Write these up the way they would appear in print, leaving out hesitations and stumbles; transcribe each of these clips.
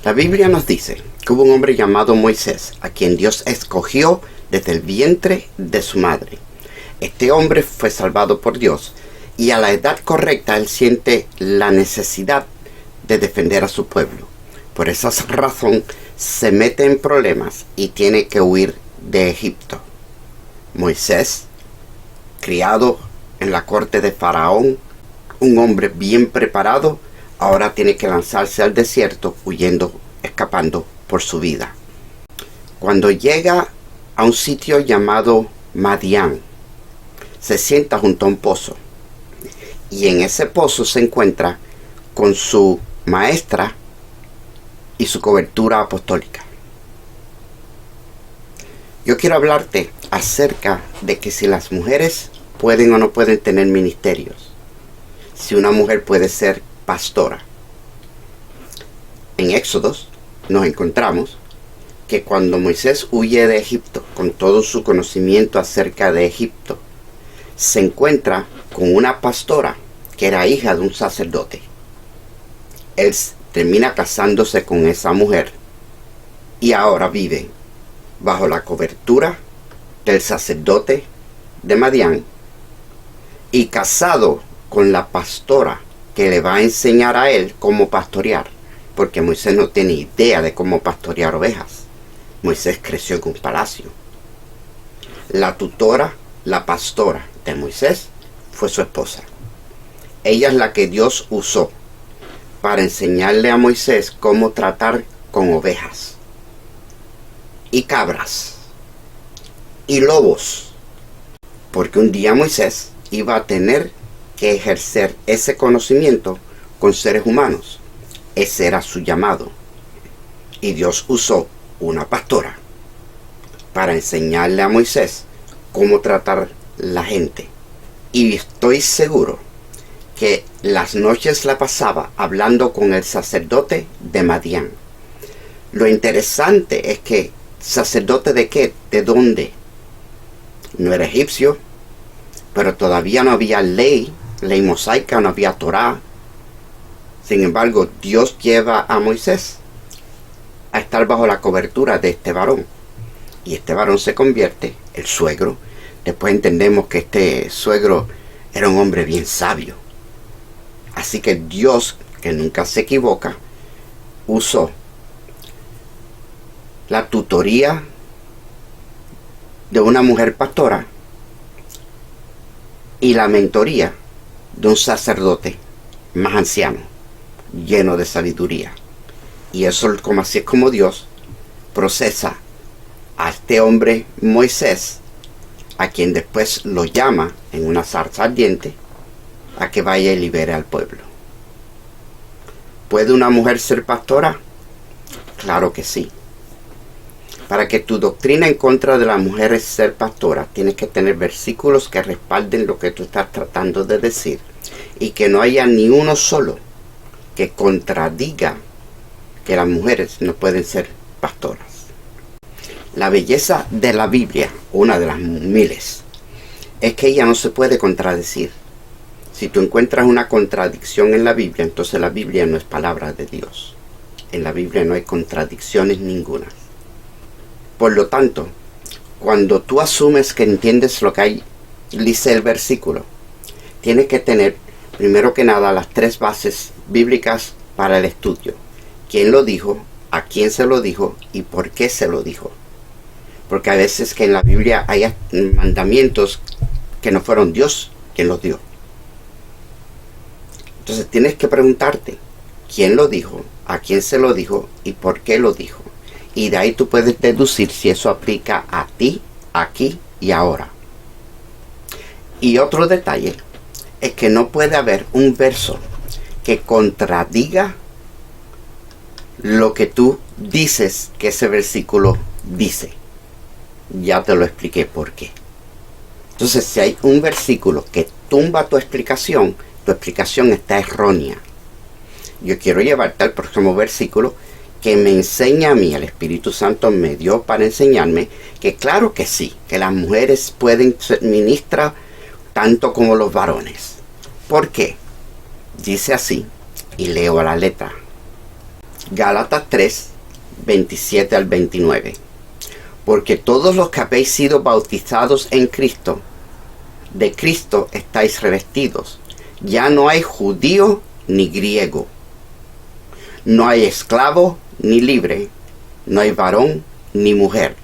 La Biblia nos dice que hubo un hombre llamado Moisés, a quien Dios escogió desde el vientre de su madre. Este hombre fue salvado por Dios y a la edad correcta él siente la necesidad de defender a su pueblo. Por esa razón se mete en problemas y tiene que huir de Egipto. Moisés, criado en la corte de Faraón, un hombre bien preparado, ahora tiene que lanzarse al desierto huyendo, escapando por su vida. Cuando llega a un sitio llamado Madián, se sienta junto a un pozo y en ese pozo se encuentra con su maestra y su cobertura apostólica. Yo quiero hablarte acerca de que si las mujeres pueden o no pueden tener ministerios, si una mujer puede ser pastora. En Éxodos nos encontramos que cuando Moisés huye de Egipto con todo su conocimiento acerca de Egipto, se encuentra con una pastora que era hija de un sacerdote. Él termina casándose con esa mujer y ahora vive bajo la cobertura del sacerdote de Madián y casado con la pastora que le va a enseñar a él cómo pastorear, porque Moisés no tiene idea de cómo pastorear ovejas. Moisés creció en un palacio. La tutora, la pastora de Moisés fue su esposa. Ella es la que Dios usó para enseñarle a Moisés cómo tratar con ovejas y cabras y lobos, porque un día Moisés iba a tener que ejercer ese conocimiento con seres humanos. Ese era su llamado, y Dios usó una pastora para enseñarle a Moisés cómo tratar la gente. Y estoy seguro que las noches la pasaba hablando con el sacerdote de Madián. Lo interesante es que, ¿sacerdote de qué? ¿De dónde? No era egipcio, pero todavía no había ley mosaica, no había Torá. Sin embargo, Dios lleva a Moisés a estar bajo la cobertura de este varón. Y este varón se convierte, el suegro. Después entendemos que este suegro era un hombre bien sabio. Así que Dios, que nunca se equivoca, usó la tutoría de una mujer pastora y la mentoría de un sacerdote más anciano, lleno de sabiduría. Y eso, como así es como Dios procesa a este hombre Moisés, a quien después lo llama en una zarza ardiente, a que vaya y libere al pueblo. ¿Puede una mujer ser pastora? Claro que sí. Para que tu doctrina en contra de la mujer es ser pastora, tienes que tener versículos que respalden lo que tú estás tratando de decir, y que no haya ni uno solo que contradiga que las mujeres no pueden ser pastoras. La belleza de la Biblia, una de las miles, es que ella no se puede contradecir. Si tú encuentras una contradicción en la Biblia, entonces la Biblia no es palabra de Dios. En la Biblia no hay contradicciones ninguna. Por lo tanto, cuando tú asumes que entiendes lo que hay, dice el versículo, tienes que tener, primero que nada, las tres bases bíblicas para el estudio. ¿Quién lo dijo? ¿A quién se lo dijo? ¿Y por qué se lo dijo? Porque a veces que en la Biblia hay mandamientos que no fueron Dios quien los dio. Entonces tienes que preguntarte, ¿quién lo dijo? ¿A quién se lo dijo? ¿Y por qué lo dijo? Y de ahí tú puedes deducir si eso aplica a ti, aquí y ahora. Y otro detalle es que no puede haber un verso que contradiga lo que tú dices que ese versículo dice. Ya te lo expliqué por qué. Entonces, si hay un versículo que tumba tu explicación está errónea. Yo quiero llevarte al próximo versículo que me enseña a mí, el Espíritu Santo me dio para enseñarme que claro que sí, que las mujeres pueden ser ministras tanto como los varones. ¿Por qué? Dice así, y leo a la letra. Gálatas 3, 27 al 29. Porque todos los que habéis sido bautizados en Cristo, de Cristo estáis revestidos. Ya no hay judío ni griego, no hay esclavo ni libre, no hay varón ni mujer,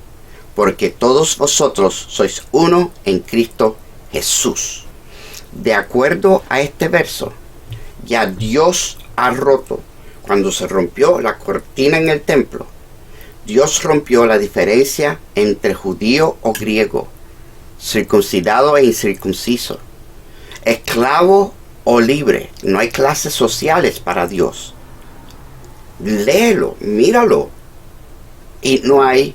porque todos vosotros sois uno en Cristo Jesús. De acuerdo a este verso, ya Dios ha roto, cuando se rompió la cortina en el templo, Dios rompió la diferencia entre judío o griego, circuncidado e incircunciso, esclavo o libre. No hay clases sociales para Dios. Léelo, míralo. Y no hay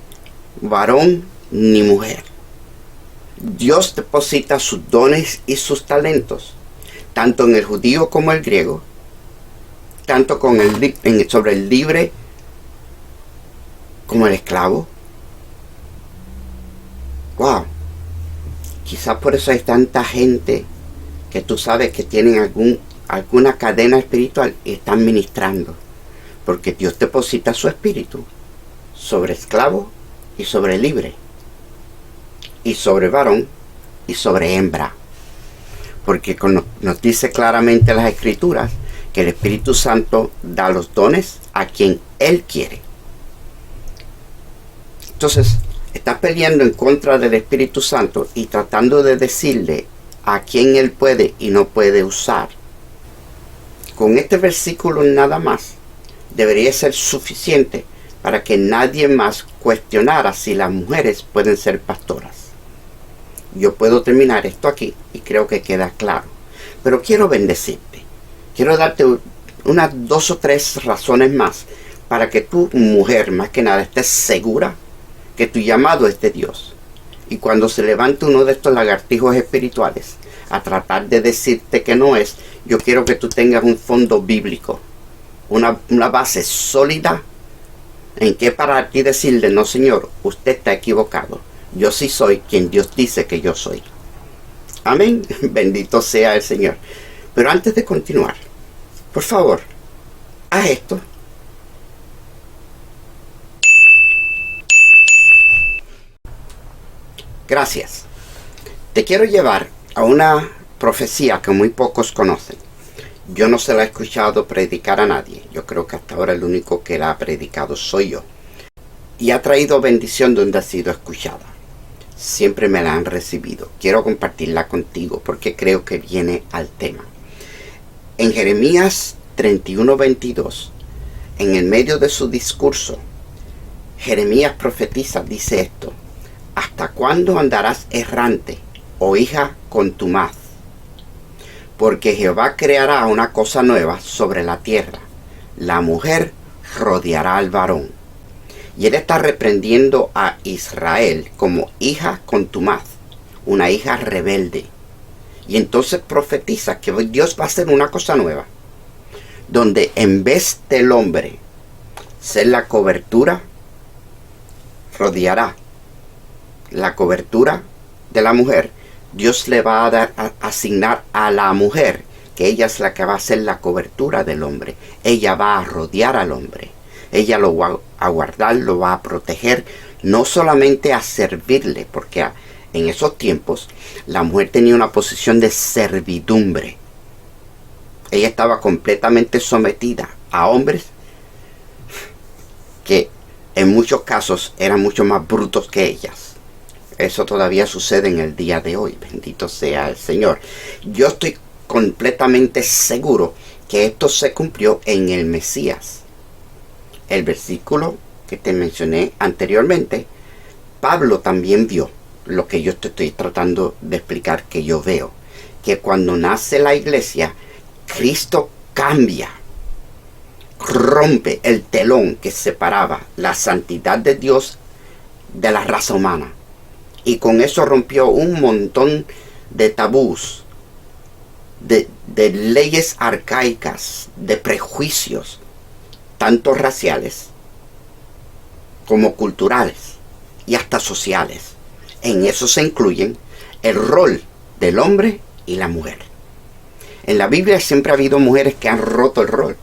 varón ni mujer. Dios deposita sus dones y sus talentos, tanto en el judío como el griego, tanto sobre el libre como el esclavo. Wow. Quizás por eso hay tanta gente que tú sabes que tienen alguna cadena espiritual y están ministrando. Porque Dios deposita su espíritu sobre esclavo y sobre libre, y sobre varón y sobre hembra. Porque nos dice claramente las Escrituras que el Espíritu Santo da los dones a quien Él quiere. Entonces, estás peleando en contra del Espíritu Santo y tratando de decirle a quién Él puede y no puede usar. Con este versículo nada más debería ser suficiente para que nadie más cuestionara si las mujeres pueden ser pastoras. Yo puedo terminar esto aquí y creo que queda claro. Pero quiero bendecirte. Quiero darte unas 2 o 3 razones más para que tu mujer, más que nada, estés segura que tu llamado es de Dios. Y cuando se levante uno de estos lagartijos espirituales a tratar de decirte que no es, yo quiero que tú tengas un fondo bíblico, una base sólida en que pararte y decirle: no, Señor, usted está equivocado. Yo sí soy quien Dios dice que yo soy. Amén. Bendito sea el Señor. Pero antes de continuar, por favor, haz esto. Gracias. Te quiero llevar a una profecía que muy pocos conocen. Yo no se la he escuchado predicar a nadie. Yo creo que hasta ahora el único que la ha predicado soy yo. Y ha traído bendición donde ha sido escuchada. Siempre me la han recibido. Quiero compartirla contigo porque creo que viene al tema. En Jeremías 31:22, en el medio de su discurso, Jeremías profetiza, dice esto: ¿hasta cuándo andarás errante, oh hija contumaz? Porque Jehová creará una cosa nueva sobre la tierra. La mujer rodeará al varón. Y él está reprendiendo a Israel como hija contumaz, una hija rebelde. Y entonces profetiza que Dios va a hacer una cosa nueva, donde en vez del hombre ser la cobertura, rodeará la cobertura de la mujer. Dios le va a asignar a la mujer, que ella es la que va a ser la cobertura del hombre. Ella va a rodear al hombre. Ella lo va a guardar, lo va a proteger, no solamente a servirle, porque en esos tiempos la mujer tenía una posición de servidumbre. Ella estaba completamente sometida a hombres que en muchos casos eran mucho más brutos que ellas. Eso todavía sucede en el día de hoy. Bendito sea el Señor. Yo estoy completamente seguro que esto se cumplió en el Mesías. El versículo que te mencioné anteriormente, Pablo también vio lo que yo te estoy tratando de explicar que yo veo. Que cuando nace la iglesia, Cristo cambia, rompe el telón que separaba la santidad de Dios de la raza humana. Y con eso rompió un montón de tabús, de leyes arcaicas, de prejuicios, tanto raciales como culturales y hasta sociales. En eso se incluyen el rol del hombre y la mujer. En la Biblia siempre ha habido mujeres que han roto el rol.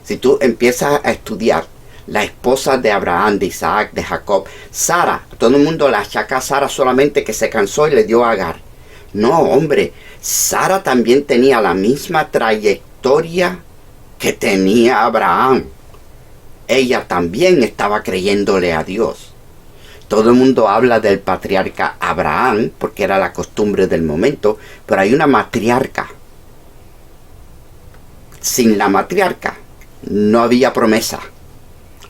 Si tú empiezas a estudiar la esposa de Abraham, de Isaac, de Jacob, Sara, todo el mundo la achaca a Sara solamente que se cansó y le dio a Agar. No, hombre, Sara también tenía la misma trayectoria que tenía Abraham. Ella también estaba creyéndole a Dios. Todo el mundo habla del patriarca Abraham porque era la costumbre del momento, pero hay una matriarca. Sin la matriarca no había promesa.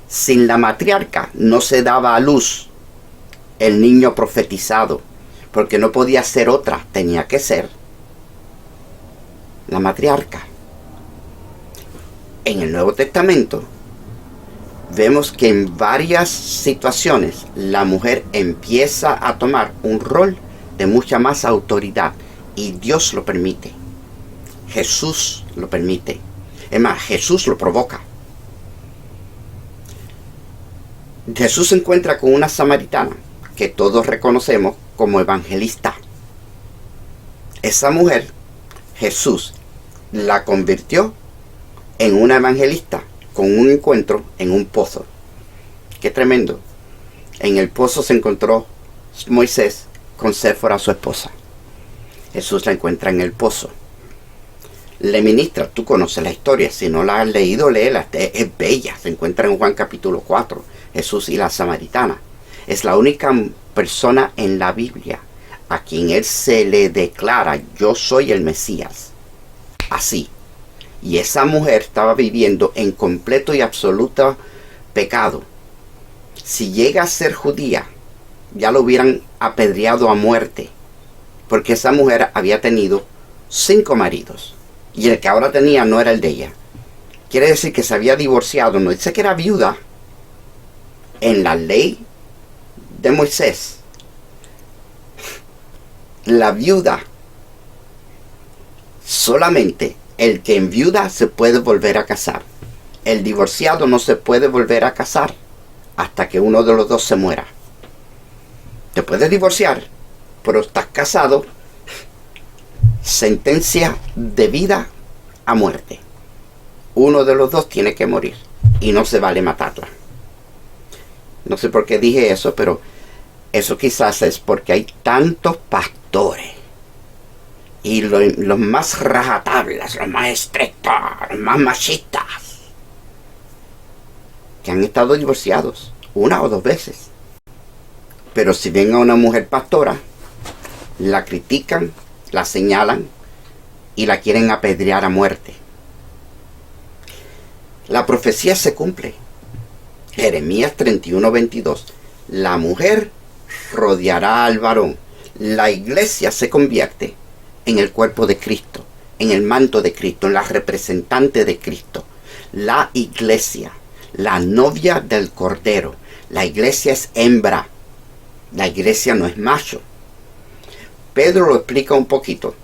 Sin la matriarca no se daba a luz el niño profetizado, porque no podía ser otra, tenía que ser la matriarca. En el Nuevo Testamento vemos que en varias situaciones la mujer empieza a tomar un rol de mucha más autoridad y Dios lo permite. Jesús lo permite. Es más, Jesús lo provoca. Jesús se encuentra con una samaritana que todos reconocemos como evangelista. Esa mujer, Jesús la convirtió en una evangelista con un encuentro en un pozo. Qué tremendo. En el pozo se encontró Moisés con Séfora, su esposa. Jesús la encuentra en el pozo. Le ministra, tú conoces la historia, si no la has leído, léela, es bella, se encuentra en Juan capítulo 4, Jesús y la samaritana. Es la única persona en la Biblia a quien él se le declara, yo soy el Mesías. Así. Y esa mujer estaba viviendo en completo y absoluto pecado. Si llega a ser judía, ya lo hubieran apedreado a muerte, porque esa mujer había tenido 5 maridos. Y el que ahora tenía no era el de ella. Quiere decir que se había divorciado. No dice que era viuda. En la ley de Moisés, la viuda, solamente el que enviuda se puede volver a casar. El divorciado no se puede volver a casar hasta que uno de los dos se muera. Te puedes divorciar, pero estás casado. Sentencia de vida a muerte. Uno de los dos tiene que morir y no se vale matarla. No sé por qué dije eso, pero eso quizás es porque hay tantos pastores y los más rajatablas, los más estrictos, los más machistas, que han estado divorciados 1 o 2 veces. Pero si ven a una mujer pastora, la critican, la señalan y la quieren apedrear a muerte. La profecía se cumple. Jeremías 31:22. La mujer rodeará al varón. La iglesia se convierte en el cuerpo de Cristo, en el manto de Cristo, en la representante de Cristo. La iglesia, la novia del Cordero. La iglesia es hembra. La iglesia no es macho. Pedro lo explica un poquito.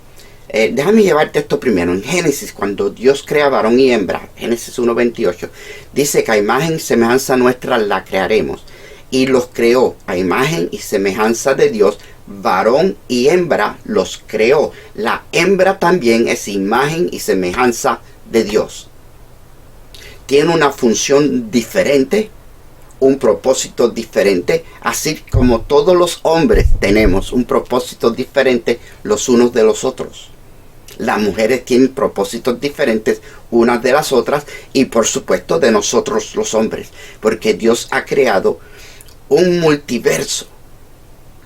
Déjame llevarte esto primero. En Génesis, cuando Dios crea varón y hembra, Génesis 1:28, dice que a imagen y semejanza nuestra la crearemos. Y los creó a imagen y semejanza de Dios, varón y hembra los creó. La hembra también es imagen y semejanza de Dios. Tiene una función diferente, un propósito diferente, así como todos los hombres tenemos un propósito diferente los unos de los otros. Las mujeres tienen propósitos diferentes unas de las otras y por supuesto de nosotros los hombres, porque Dios ha creado un multiverso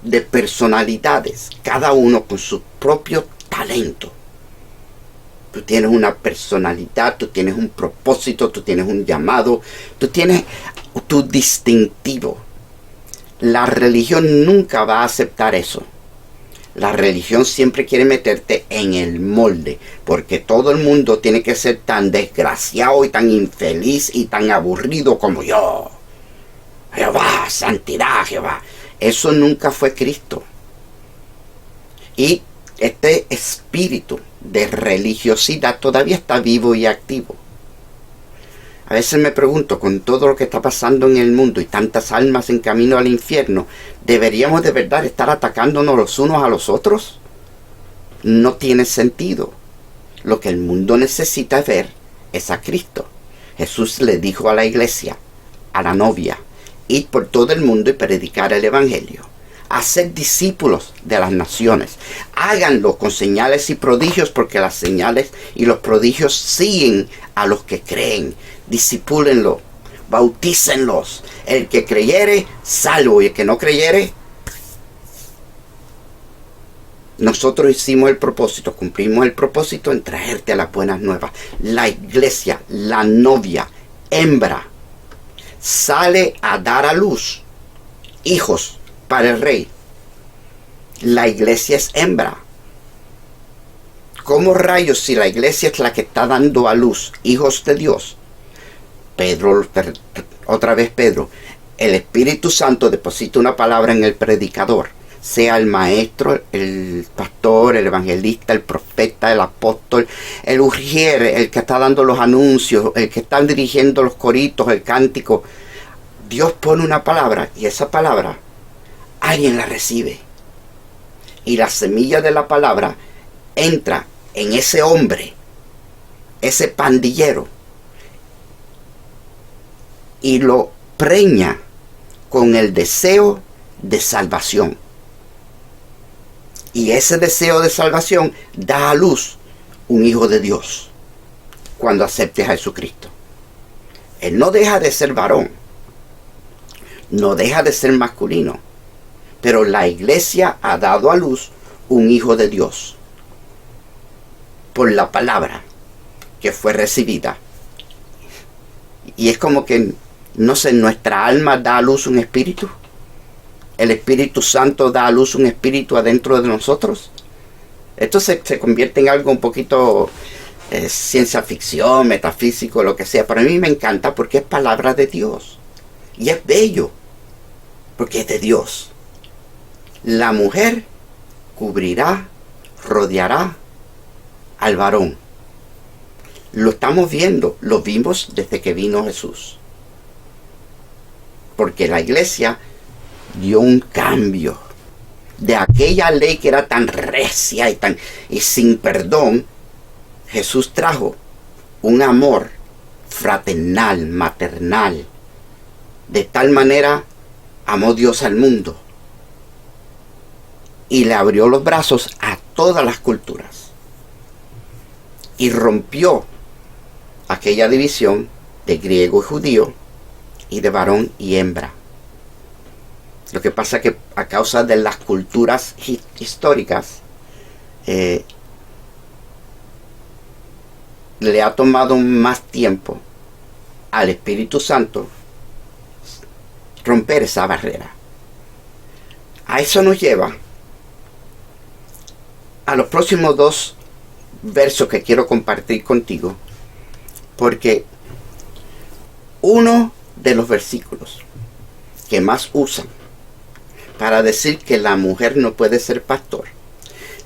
de personalidades, cada uno con su propio talento. Tú tienes una personalidad, tú tienes un propósito, tú tienes un llamado, tú tienes tu distintivo. La religión nunca va a aceptar eso. La religión siempre quiere meterte en el molde, porque todo el mundo tiene que ser tan desgraciado y tan infeliz y tan aburrido como yo. Jehová, santidad, Jehová. Eso nunca fue Cristo. Y este espíritu de religiosidad todavía está vivo y activo. A veces me pregunto, con todo lo que está pasando en el mundo y tantas almas en camino al infierno, ¿deberíamos de verdad estar atacándonos los unos a los otros? No tiene sentido. Lo que el mundo necesita ver es a Cristo. Jesús le dijo a la iglesia, a la novia, id por todo el mundo y predicar el evangelio. Haced discípulos de las naciones. Háganlo con señales y prodigios, porque las señales y los prodigios siguen a los que creen. Discipúlenlo, bautícenlos. El que creyere, salvo, y el que no creyere. Nosotros hicimos el propósito, cumplimos el propósito en traerte a las buenas nuevas. La iglesia, la novia, hembra, sale a dar a luz hijos para el rey. La iglesia es hembra. ¿Cómo rayos, si la iglesia es la que está dando a luz hijos de Dios? Pedro, otra vez Pedro, el Espíritu Santo deposita una palabra en el predicador, sea el maestro, el pastor, el evangelista, el profeta, el apóstol, el ujier, el que está dando los anuncios, el que está dirigiendo los coritos, el cántico. Dios pone una palabra, y esa palabra alguien la recibe. Y la semilla de la palabra entra en ese hombre, ese pandillero, y lo preña con el deseo de salvación. Y ese deseo de salvación da a luz un hijo de Dios cuando acepte a Jesucristo. Él no deja de ser varón, no deja de ser masculino, pero la iglesia ha dado a luz un hijo de Dios por la palabra que fue recibida. Y es como que, no sé, nuestra alma da a luz un espíritu. El Espíritu Santo da a luz un espíritu adentro de nosotros. Esto se convierte en algo un poquito ciencia ficción, metafísico, lo que sea. Para mí me encanta porque es palabra de Dios. Y es bello porque es de Dios. La mujer cubrirá, rodeará al varón. Lo estamos viendo, lo vimos desde que vino Jesús. Porque la iglesia dio un cambio de aquella ley que era tan recia y sin perdón. Jesús trajo un amor fraternal, maternal. De tal manera amó Dios al mundo y le abrió los brazos a todas las culturas y rompió aquella división de griego y judío y de varón y hembra. Lo que pasa es que a causa de las culturas históricas le ha tomado más tiempo al Espíritu Santo romper esa barrera. A eso nos lleva a los próximos dos versos que quiero compartir contigo, porque uno de los versículos que más usan para decir que la mujer no puede ser pastor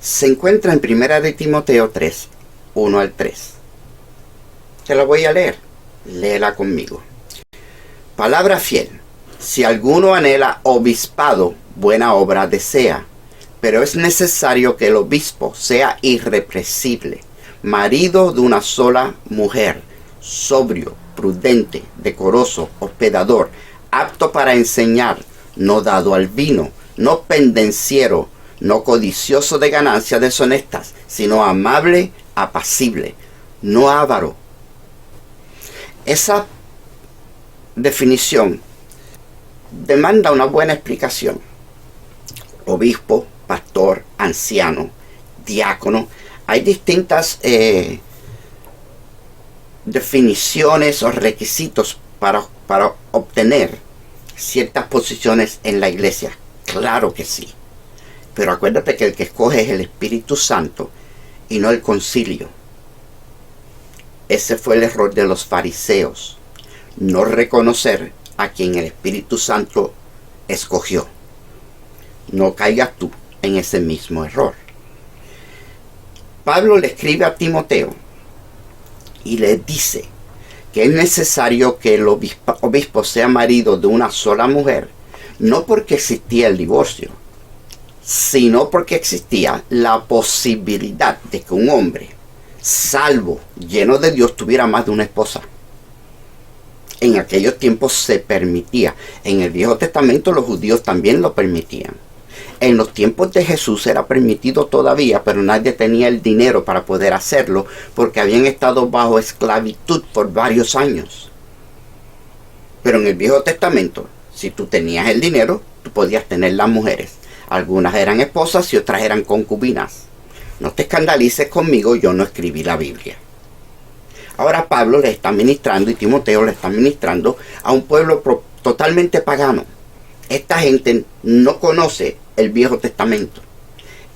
se encuentra en 1 de Timoteo 3, 1 al 3. Te la voy a leer. Léela conmigo. Palabra fiel. Si alguno anhela obispado, buena obra desea, pero es necesario que el obispo sea irrepresible, marido de una sola mujer, sobrio, prudente, decoroso, hospedador, apto para enseñar, no dado al vino, no pendenciero, no codicioso de ganancias deshonestas, sino amable, apacible, no avaro. Esa definición demanda una buena explicación. Obispo, pastor, anciano, diácono. Hay distintas definiciones o requisitos para obtener ciertas posiciones en la iglesia. Claro que sí. Pero acuérdate que el que escoge es el Espíritu Santo y no el concilio. Ese fue el error de los fariseos. No reconocer a quien el Espíritu Santo escogió. No caigas tú en ese mismo error. Pablo le escribe a Timoteo y le dice que es necesario que el obispo sea marido de una sola mujer, no porque existía el divorcio, sino porque existía la posibilidad de que un hombre salvo, lleno de Dios, tuviera más de una esposa. En aquellos tiempos se permitía. En el Viejo Testamento los judíos también lo permitían. En los tiempos de Jesús era permitido todavía, pero nadie tenía el dinero para poder hacerlo porque habían estado bajo esclavitud por varios años. Pero en el Viejo Testamento, si tú tenías el dinero, tú podías tener las mujeres. Algunas eran esposas y otras eran concubinas. No te escandalices conmigo, yo no escribí la Biblia. Ahora Pablo le está ministrando y Timoteo le está ministrando a un pueblo totalmente pagano. Esta gente no conoce el Viejo Testamento.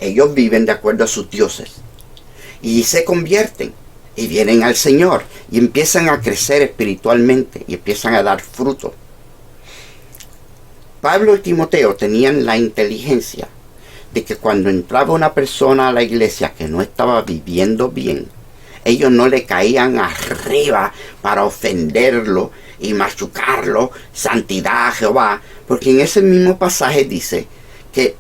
Ellos viven de acuerdo a sus dioses. Y se convierten y vienen al Señor y empiezan a crecer espiritualmente y empiezan a dar fruto. Pablo y Timoteo tenían la inteligencia de que cuando entraba una persona a la iglesia que no estaba viviendo bien, ellos no le caían arriba para ofenderlo y machucarlo, santidad a Jehová, porque en ese mismo pasaje dice que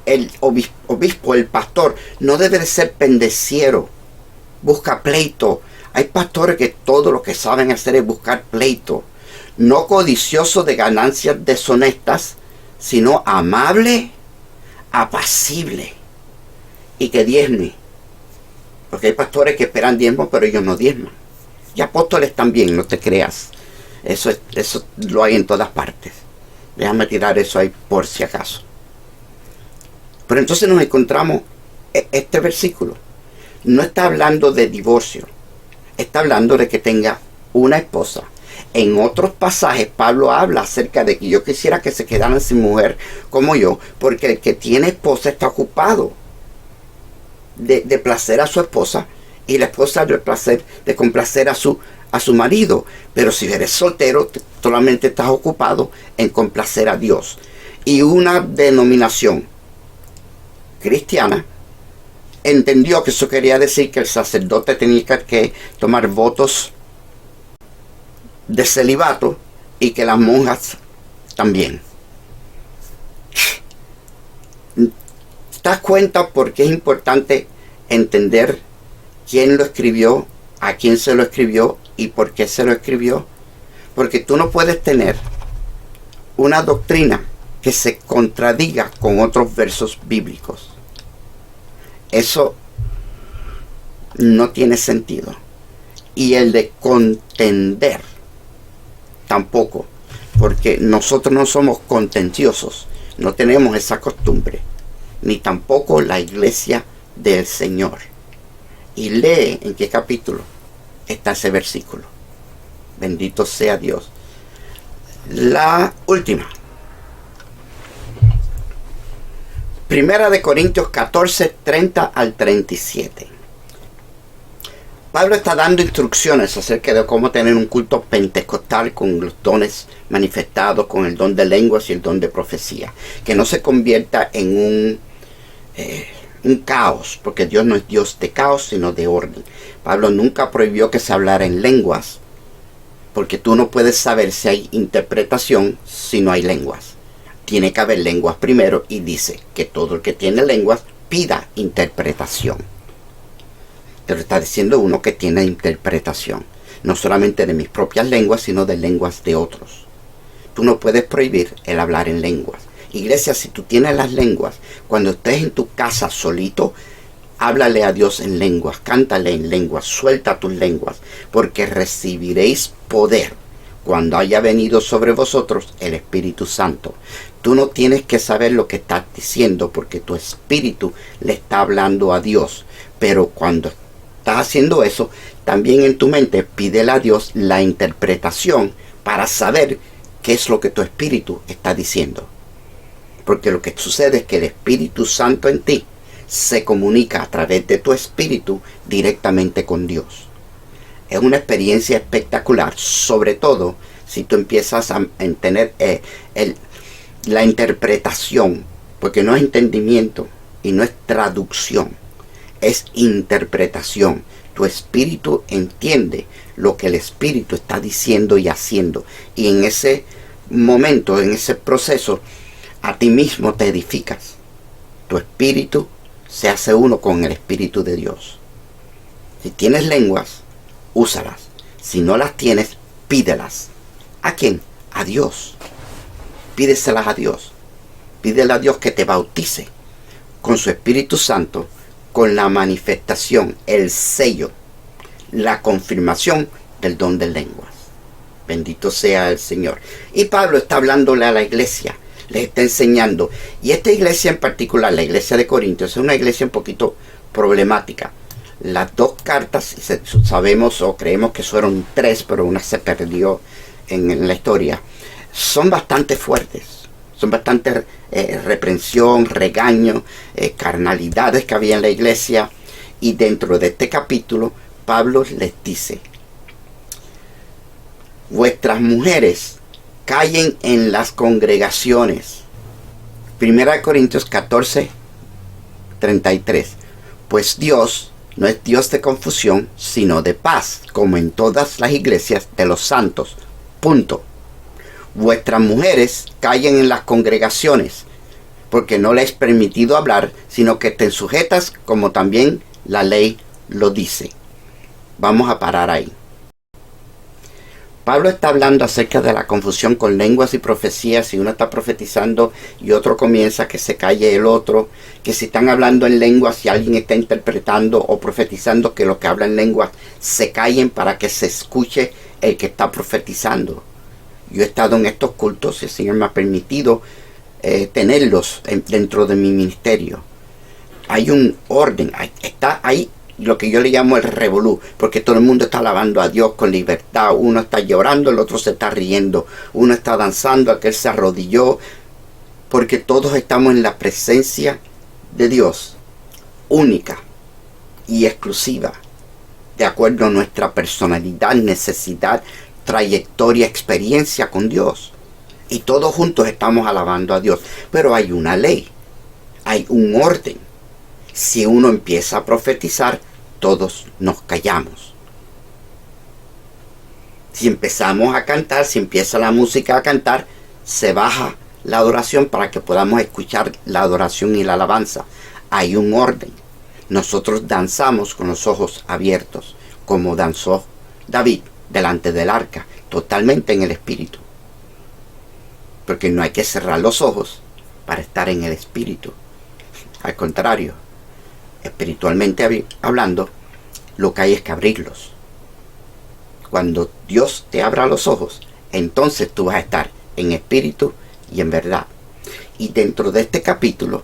el obispo, el pastor, no debe de ser pendeciero, busca pleito. Hay pastores que todo lo que saben hacer es buscar pleito, no codicioso de ganancias deshonestas, sino amable, apacible y que diezme. Porque hay pastores que esperan diezmo, pero ellos no diezman. Y apóstoles también, no te creas. Eso lo hay en todas partes. Déjame tirar eso ahí por si acaso. Pero entonces nos encontramos este versículo. No está hablando de divorcio. Está hablando de que tenga una esposa. En otros pasajes Pablo habla acerca de que yo quisiera que se quedaran sin mujer como yo, porque el que tiene esposa está ocupado de placer a su esposa y la esposa de placer de complacer a su marido. Pero si eres soltero, solamente estás ocupado en complacer a Dios. Y una denominación cristiana entendió que eso quería decir que el sacerdote tenía que tomar votos de celibato y que las monjas también. ¿Te das cuenta por qué es importante entender quién lo escribió, a quién se lo escribió y por qué se lo escribió? Porque tú no puedes tener una doctrina que se contradiga con otros versos bíblicos. Eso no tiene sentido. Y el de contender tampoco, porque nosotros no somos contenciosos, no tenemos esa costumbre, ni tampoco la iglesia del Señor. Y lee en qué capítulo está ese versículo. Bendito sea Dios. La última. Primera de Corintios 14, 30 al 37. Pablo está dando instrucciones acerca de cómo tener un culto pentecostal con los dones manifestados, con el don de lenguas y el don de profecía. Que no se convierta en un caos, porque Dios no es Dios de caos, sino de orden. Pablo nunca prohibió que se hablara en lenguas, porque tú no puedes saber si hay interpretación si no hay lenguas. Tiene que haber lenguas primero, y dice que todo el que tiene lenguas pida interpretación. Pero está diciendo uno que tiene interpretación, no solamente de mis propias lenguas, sino de lenguas de otros. Tú no puedes prohibir el hablar en lenguas. Iglesia, si tú tienes las lenguas, cuando estés en tu casa solito, háblale a Dios en lenguas, cántale en lenguas, suelta tus lenguas, porque recibiréis poder cuando haya venido sobre vosotros el Espíritu Santo. Tú no tienes que saber lo que estás diciendo, porque tu espíritu le está hablando a Dios. Pero cuando estás haciendo eso, también en tu mente pídele a Dios la interpretación para saber qué es lo que tu espíritu está diciendo. Porque lo que sucede es que el Espíritu Santo en ti se comunica a través de tu espíritu directamente con Dios. Es una experiencia espectacular, sobre todo si tú empiezas a tener la interpretación, porque no es entendimiento y no es traducción, es interpretación. Tu espíritu entiende lo que el espíritu está diciendo y haciendo, y en ese momento, en ese proceso, a ti mismo te edificas. Tu espíritu se hace uno con el Espíritu de Dios. Si tienes lenguas, úsalas. Si no las tienes, pídelas. ¿A quién? A Dios. Pídeselas a Dios. Pídele a Dios que te bautice con su Espíritu Santo, con la manifestación, el sello, la confirmación del don de lenguas. Bendito sea el Señor. Y Pablo está hablándole a la iglesia, les está enseñando. Y esta iglesia en particular, la iglesia de Corintios, es una iglesia un poquito problemática. Las dos cartas, sabemos o creemos que fueron tres, pero una se perdió en la historia, son bastante fuertes. Son bastante reprensión, regaño, carnalidades que había en la iglesia. Y dentro de este capítulo, Pablo les dice: vuestras mujeres callen en las congregaciones. 1 Corintios 14, 33. Pues Dios no es Dios de confusión, sino de paz, como en todas las iglesias de los santos. Punto. Vuestras mujeres callen en las congregaciones, porque no les es permitido hablar, sino que estén sujetas, como también la ley lo dice. Vamos a parar ahí. Pablo está hablando acerca de la confusión con lenguas y profecías. Si uno está profetizando y otro comienza, que se calle el otro. Que si están hablando en lenguas y alguien está interpretando o profetizando, que los que hablan lenguas se callen para que se escuche el que está profetizando. Yo he estado en estos cultos y el Señor me ha permitido tenerlos dentro de mi ministerio. Hay un orden, está ahí lo que yo le llamo el revolú, porque todo el mundo está alabando a Dios con libertad. Uno está llorando, el otro se está riendo. Uno está danzando, aquel se arrodilló, porque todos estamos en la presencia de Dios, única y exclusiva, de acuerdo a nuestra personalidad, necesidad, trayectoria, experiencia con Dios. Y todos juntos estamos alabando a Dios. Pero hay una ley, hay un orden. Si uno empieza a profetizar, todos nos callamos. Si empezamos a cantar, si empieza la música a cantar, se baja la adoración para que podamos escuchar la adoración y la alabanza. Hay un orden. Nosotros danzamos con los ojos abiertos, como danzó David delante del arca, totalmente en el espíritu. Porque no hay que cerrar los ojos para estar en el espíritu. Al contrario, espiritualmente hablando, lo que hay es que abrirlos. Cuando Dios te abra los ojos, entonces tú vas a estar en espíritu y en verdad. Y dentro de este capítulo,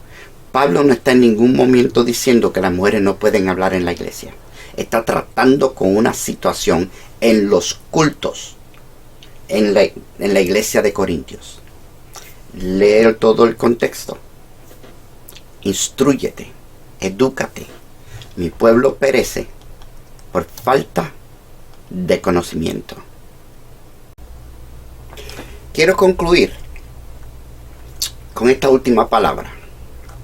Pablo no está en ningún momento diciendo que las mujeres no pueden hablar en la iglesia. Está tratando con una situación en los cultos, en la iglesia de Corintios. Lee todo el contexto. Instrúyete, edúcate. Mi pueblo perece por falta de conocimiento. Quiero concluir con esta última palabra.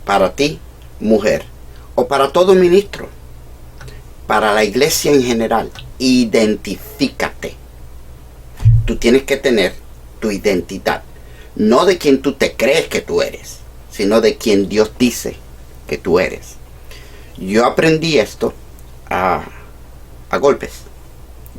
Para ti, mujer, o para todo ministro, para la iglesia en general, identifícate. Tú tienes que tener tu identidad, no de quien tú te crees que tú eres, sino de quien Dios dice que tú eres. Yo aprendí esto a golpes.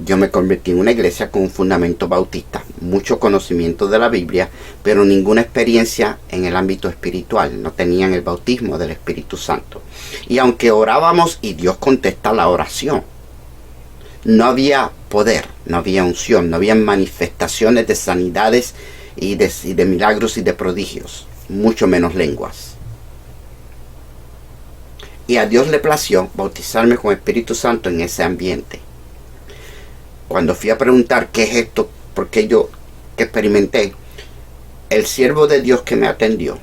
Yo me convertí en una iglesia con un fundamento bautista, mucho conocimiento de la Biblia, pero ninguna experiencia en el ámbito espiritual. No tenían el bautismo del Espíritu Santo. Y aunque orábamos y Dios contesta la oración, no había poder, no había unción, no había manifestaciones de sanidades y de milagros y de prodigios, mucho menos lenguas. Y a Dios le plació bautizarme con Espíritu Santo en ese ambiente. Cuando fui a preguntar qué es esto, porque yo que experimenté, el siervo de Dios que me atendió,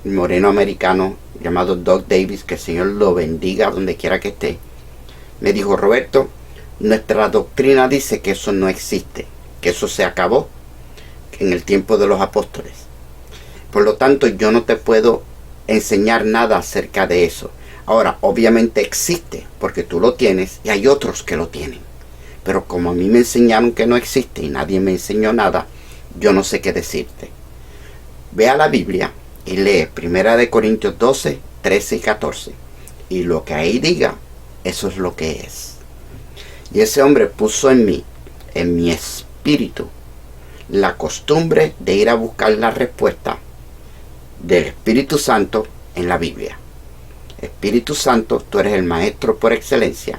un moreno americano llamado Doug Davis, que el Señor lo bendiga donde quiera que esté, me dijo: Roberto, nuestra doctrina dice que eso no existe, que eso se acabó en el tiempo de los apóstoles. Por lo tanto, yo no te puedo enseñar nada acerca de eso. Ahora, obviamente existe, porque tú lo tienes y hay otros que lo tienen. Pero como a mí me enseñaron que no existe y nadie me enseñó nada, yo no sé qué decirte. Ve a la Biblia y lee 1 Corintios 12, 13 y 14. Y lo que ahí diga, eso es lo que es. Y ese hombre puso en mí, en mi espíritu la costumbre de ir a buscar la respuesta del Espíritu Santo en la Biblia. Espíritu Santo, tú eres el maestro por excelencia.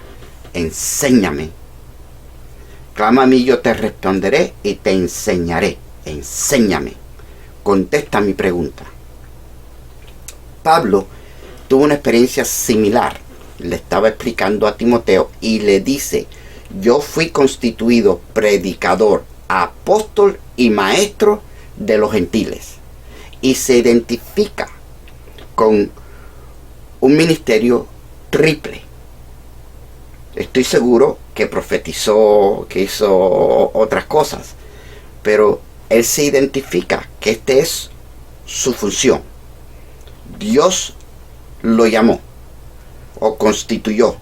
Enséñame. Clama a mí, yo te responderé y te enseñaré. Enséñame. Contesta mi pregunta. Pablo tuvo una experiencia similar. Le estaba explicando a Timoteo y le dice: yo fui constituido predicador, apóstol y maestro de los gentiles. Y se identifica con un ministerio triple. Estoy seguro que profetizó, que hizo otras cosas, pero él se identifica que esta es su función. Dios lo llamó o constituyó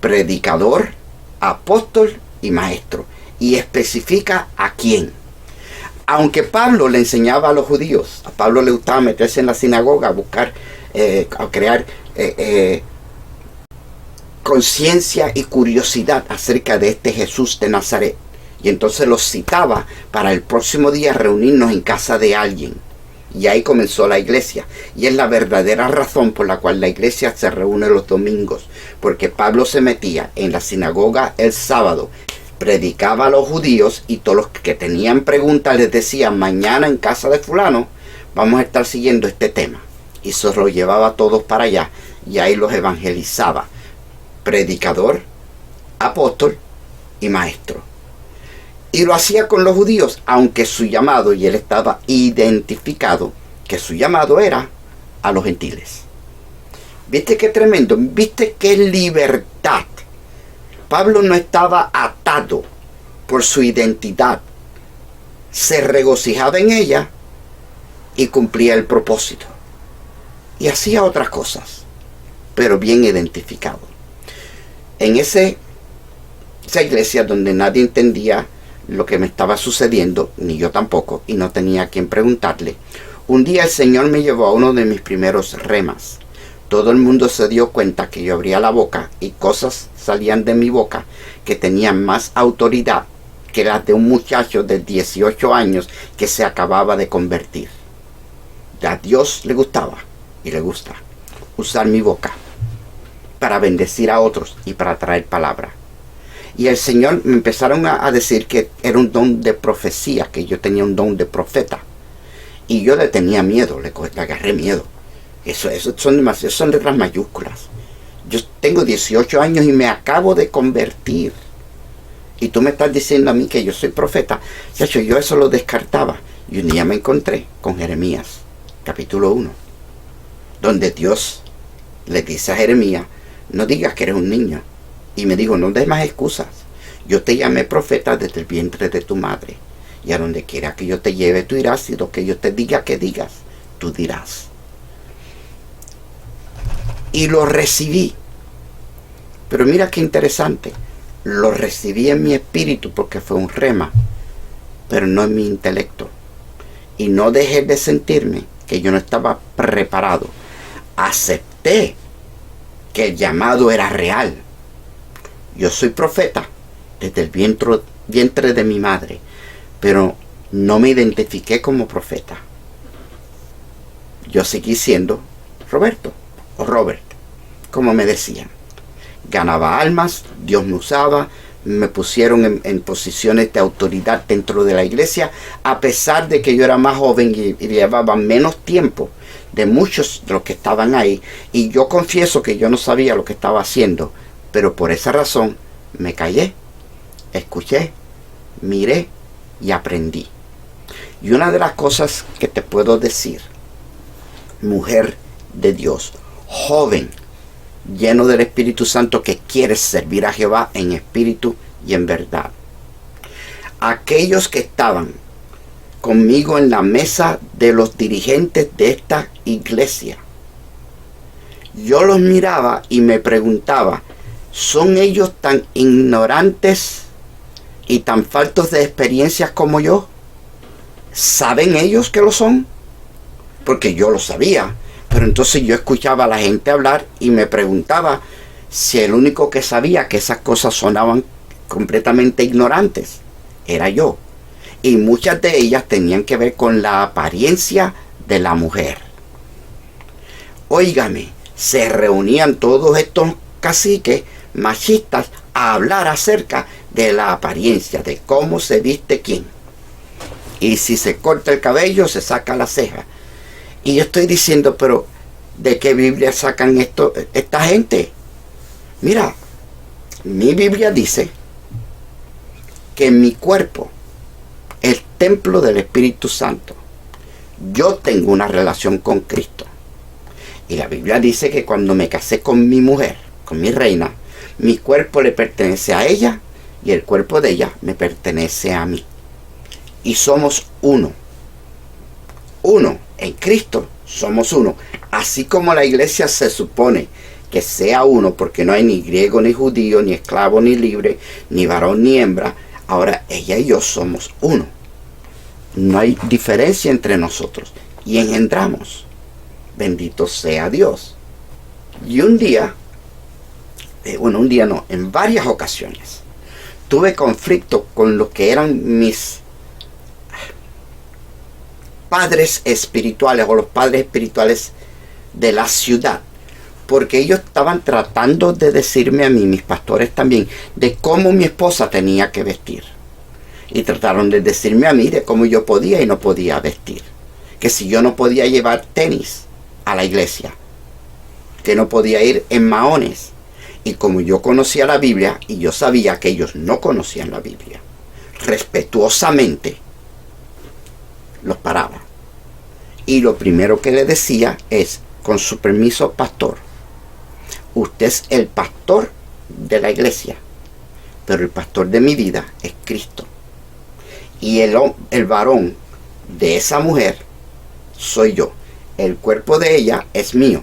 predicador, apóstol y maestro, y especifica a quién. Aunque Pablo le enseñaba a los judíos, a Pablo le gustaba meterse en la sinagoga a buscar, a crear conciencia y curiosidad acerca de este Jesús de Nazaret. Y entonces los citaba para el próximo día reunirnos en casa de alguien. Y ahí comenzó la iglesia. Y es la verdadera razón por la cual la iglesia se reúne los domingos. Porque Pablo se metía en la sinagoga el sábado, predicaba a los judíos y todos los que tenían preguntas les decía: mañana en casa de fulano vamos a estar siguiendo este tema. Y se los llevaba a todos para allá y ahí los evangelizaba. Predicador, apóstol y maestro. Y lo hacía con los judíos, aunque su llamado, y él estaba identificado, que su llamado era a los gentiles. ¿Viste qué tremendo? ¿Viste qué libertad? Pablo no estaba atado por su identidad. Se regocijaba en ella y cumplía el propósito. Y hacía otras cosas, pero bien identificado. En esa iglesia donde nadie entendía lo que me estaba sucediendo, ni yo tampoco, y no tenía a quien preguntarle, un día el Señor me llevó a uno de mis primeros remas. Todo el mundo se dio cuenta que yo abría la boca y cosas salían de mi boca que tenían más autoridad que las de un muchacho de 18 años que se acababa de convertir. A Dios le gustaba y le gusta usar mi boca para bendecir a otros y para traer palabra. Y el Señor me empezaron a decir que era un don de profecía, que yo tenía un don de profeta. Y yo le tenía miedo, le agarré miedo. Eso son letras mayúsculas. Yo tengo 18 años y me acabo de convertir. Y tú me estás diciendo a mí que yo soy profeta. De hecho, yo eso lo descartaba. Y un día me encontré con Jeremías, capítulo 1, donde Dios le dice a Jeremías: no digas que eres un niño. Y me dijo: no des más excusas. Yo te llamé profeta desde el vientre de tu madre. Y a donde quiera que yo te lleve, tú irás. Y lo que yo te diga que digas, tú dirás. Y lo recibí. Pero mira qué interesante. Lo recibí en mi espíritu porque fue un rema, pero no en mi intelecto. Y no dejé de sentirme que yo no estaba preparado. Acepté que el llamado era real. Yo soy profeta desde el vientre de mi madre, pero no me identifiqué como profeta. Yo seguí siendo Roberto o Robert, como me decían. Ganaba almas, Dios me usaba, me pusieron en posiciones de autoridad dentro de la iglesia, a pesar de que yo era más joven y llevaba menos tiempo de muchos de los que estaban ahí. Y yo confieso que yo no sabía lo que estaba haciendo, pero por esa razón me callé, escuché, miré y aprendí. Y una de las cosas que te puedo decir, mujer de Dios, joven, lleno del Espíritu Santo, que quieres servir a Jehová en espíritu y en verdad. Aquellos que estaban conmigo en la mesa de los dirigentes de esta iglesia, yo los miraba y me preguntaba: ¿son ellos tan ignorantes y tan faltos de experiencias como yo? ¿Saben ellos que lo son? Porque yo lo sabía. Pero entonces yo escuchaba a la gente hablar y me preguntaba si el único que sabía que esas cosas sonaban completamente ignorantes era yo. Y muchas de ellas tenían que ver con la apariencia de la mujer. Óigame, se reunían todos estos caciques machistas a hablar acerca de la apariencia, de cómo se viste quién. Y si se corta el cabello, se saca la ceja. Y yo estoy diciendo, pero ¿de qué Biblia sacan esta gente? Mira, mi Biblia dice que mi cuerpo, el templo del Espíritu Santo, yo tengo una relación con Cristo. Y la Biblia dice que cuando me casé con mi mujer, con mi reina, mi cuerpo le pertenece a ella y el cuerpo de ella me pertenece a mí. Y somos uno. Uno. En Cristo somos uno. Así como la iglesia se supone que sea uno, porque no hay ni griego ni judío, ni esclavo ni libre, ni varón ni hembra. Ahora ella y yo somos uno. No hay diferencia entre nosotros. Y engendramos. Bendito sea Dios. Y un día, en varias ocasiones, tuve conflicto con lo que eran mis padres espirituales o los padres espirituales de la ciudad, porque ellos estaban tratando de decirme a mí, mis pastores también, de cómo mi esposa tenía que vestir, y trataron de decirme a mí de cómo yo podía y no podía vestir, que si yo no podía llevar tenis a la iglesia, que no podía ir en maones. Y como yo conocía la Biblia y yo sabía que ellos no conocían la Biblia, respetuosamente los paraba. Y lo primero que le decía es, con su permiso, pastor, usted es el pastor de la iglesia, pero el pastor de mi vida es Cristo. Y el varón de esa mujer soy yo. El cuerpo de ella es mío,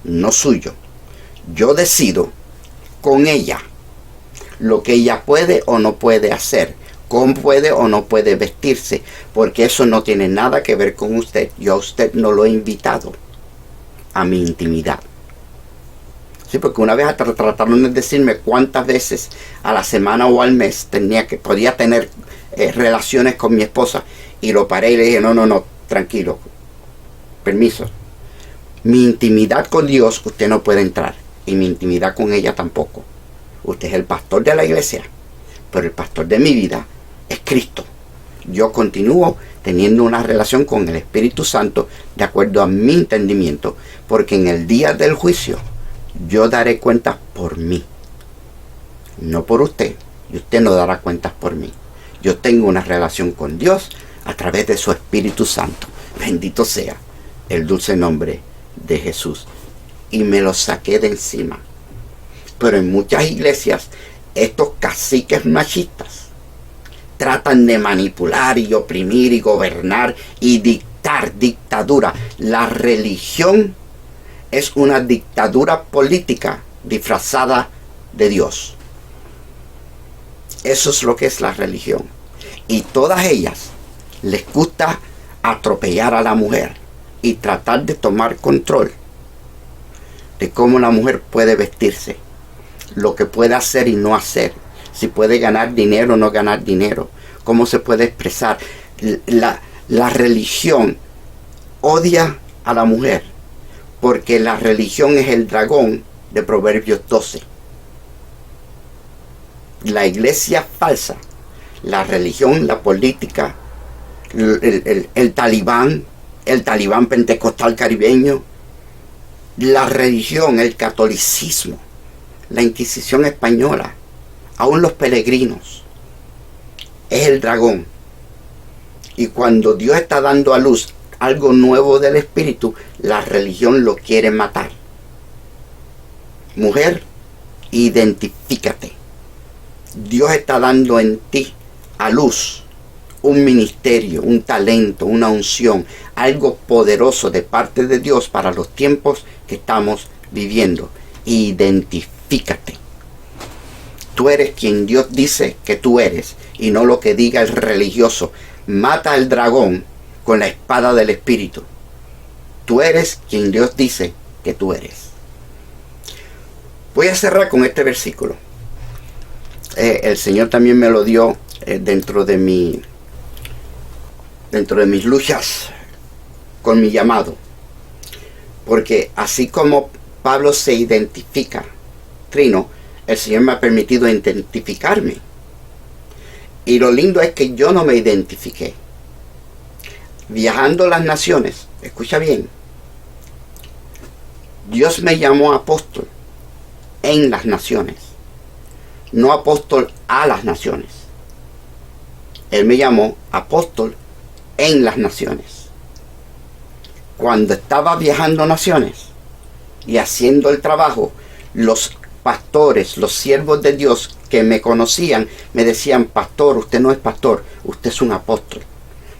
no suyo. Yo decido con ella lo que ella puede o no puede hacer, cómo puede o no puede vestirse, porque eso no tiene nada que ver con usted. Yo a usted no lo he invitado a mi intimidad. Sí, porque una vez trataron de decirme cuántas veces a la semana o al mes podía tener relaciones con mi esposa, y lo paré y le dije, no, tranquilo, permiso. Mi intimidad con Dios usted no puede entrar, y mi intimidad con ella tampoco. Usted es el pastor de la iglesia, pero el pastor de mi vida es Cristo. Yo continúo teniendo una relación con el Espíritu Santo de acuerdo a mi entendimiento, porque en el día del juicio yo daré cuentas por mí, no por usted, y usted no dará cuentas por mí. Yo tengo una relación con Dios a través de su Espíritu Santo. Bendito sea el dulce nombre de Jesús. Y me lo saqué de encima. Pero en muchas iglesias, estos caciques machistas tratan de manipular y oprimir y gobernar y dictar dictadura. La religión es una dictadura política disfrazada de Dios. Eso es lo que es la religión. Y todas ellas les gusta atropellar a la mujer y tratar de tomar control de cómo la mujer puede vestirse, lo que puede hacer y no hacer, si puede ganar dinero o no ganar dinero, cómo se puede expresar. La religión odia a la mujer, porque la religión es el dragón de Proverbios 12. La iglesia falsa, la religión, la política, el talibán pentecostal caribeño, la religión, el catolicismo, la Inquisición española, aún los peregrinos, es el dragón. Y cuando Dios está dando a luz algo nuevo del Espíritu, la religión lo quiere matar. Mujer, identifícate. Dios está dando en ti a luz un ministerio, un talento, una unción, algo poderoso de parte de Dios para los tiempos que estamos viviendo. Identifícate. Tú eres quien Dios dice que tú eres, y no lo que diga el religioso. Mata al dragón con la espada del Espíritu. Tú eres quien Dios dice que tú eres. Voy a cerrar con este versículo. El Señor también me lo dio dentro de mis luchas con mi llamado. Porque así como Pablo se identifica, Trino, el Señor me ha permitido identificarme. Y lo lindo es que yo no me identifiqué. Viajando las naciones, escucha bien, Dios me llamó apóstol en las naciones, no apóstol a las naciones. Él me llamó apóstol en las naciones. Cuando estaba viajando naciones y haciendo el trabajo, los pastores, los siervos de Dios que me conocían, me decían: pastor, usted no es pastor, usted es un apóstol.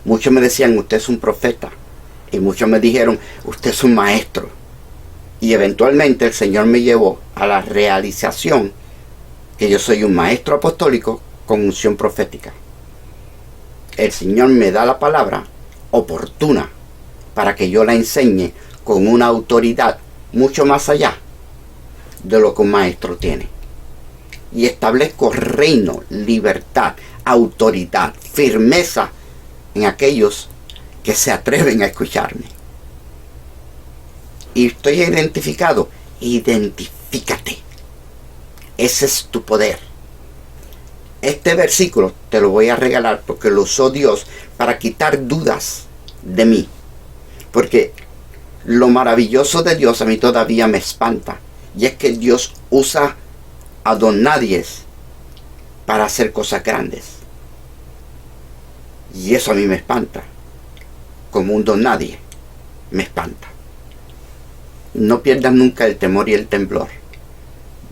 Muchos me decían: usted es un profeta. Y muchos me dijeron: usted es un maestro. Y eventualmente el Señor me llevó a la realización que yo soy un maestro apostólico con unción profética. El Señor me da la palabra oportuna para que yo la enseñe con una autoridad mucho más allá de lo que un maestro tiene. Y establezco reino, libertad, autoridad, firmeza en aquellos que se atreven a escucharme. Y estoy identificado. Identifícate. Ese es tu poder. Este versículo te lo voy a regalar porque lo usó Dios para quitar dudas de mí. Porque lo maravilloso de Dios a mí todavía me espanta. Y es que Dios usa a don nadies para hacer cosas grandes. Y eso a mí me espanta. Como un don nadie, me espanta. No pierdas nunca el temor y el temblor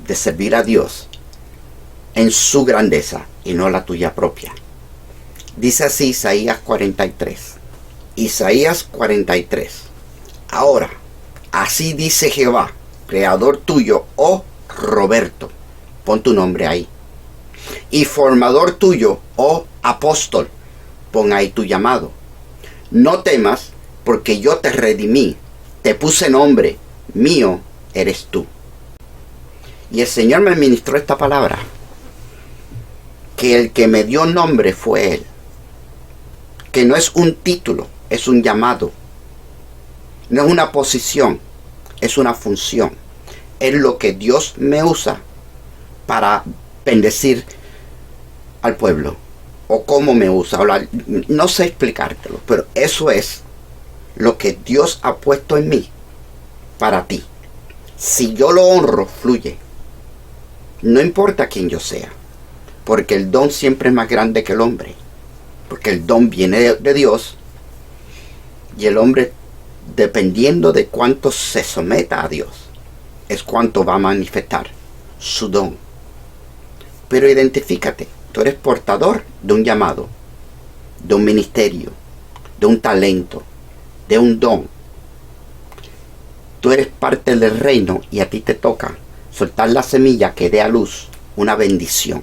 de servir a Dios en su grandeza y no la tuya propia. Dice así Isaías 43. Isaías 43. Ahora, así dice Jehová, creador tuyo, oh Roberto, pon tu nombre ahí, y formador tuyo, oh apóstol, pon ahí tu llamado. No temas, porque yo te redimí, te puse nombre, mío eres tú. Y el Señor me ministró esta palabra, que el que me dio nombre fue Él, que no es un título, es un llamado, no es una posición, es una función. Es lo que Dios me usa para bendecir al pueblo, o cómo me usa, no sé explicártelo, pero eso es lo que Dios ha puesto en mí para ti. Si yo lo honro, fluye. No importa quién yo sea, porque el don siempre es más grande que el hombre, porque el don viene de Dios, y el hombre, dependiendo de cuánto se someta a Dios, es cuánto va a manifestar su don. Pero identifícate, tú eres portador de un llamado, de un ministerio, de un talento, de un don. Tú eres parte del reino y a ti te toca soltar la semilla que dé a luz una bendición.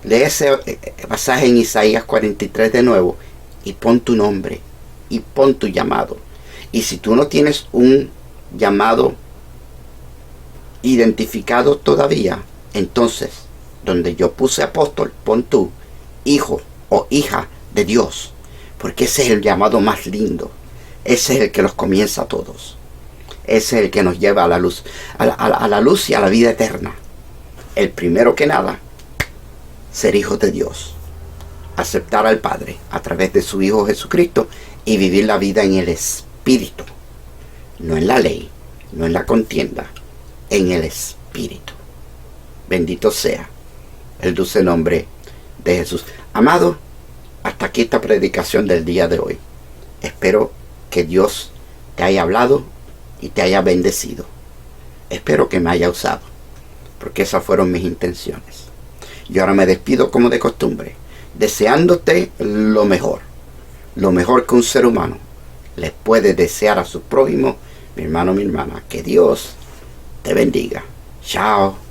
Lee ese pasaje en Isaías 43 de nuevo y pon tu nombre y pon tu llamado. Y si tú no tienes un llamado identificado todavía, entonces donde yo puse apóstol, pon tú hijo o hija de Dios, porque ese es el llamado más lindo. Ese es el que los comienza a todos. Ese es el que nos lleva a la luz, a la luz y a la vida eterna. El primero que nada, ser hijos de Dios, aceptar al Padre a través de su Hijo Jesucristo y vivir la vida en el Espíritu, no en la ley, no en la contienda, en el Espíritu. Bendito sea el dulce nombre de Jesús. Amado, hasta aquí esta predicación del día de hoy. Espero que Dios te haya hablado y te haya bendecido. Espero que me haya usado, porque esas fueron mis intenciones. Y ahora me despido como de costumbre, deseándote lo mejor que un ser humano les puede desear a su prójimo. Mi hermano, mi hermana, que Dios te bendiga. Chao.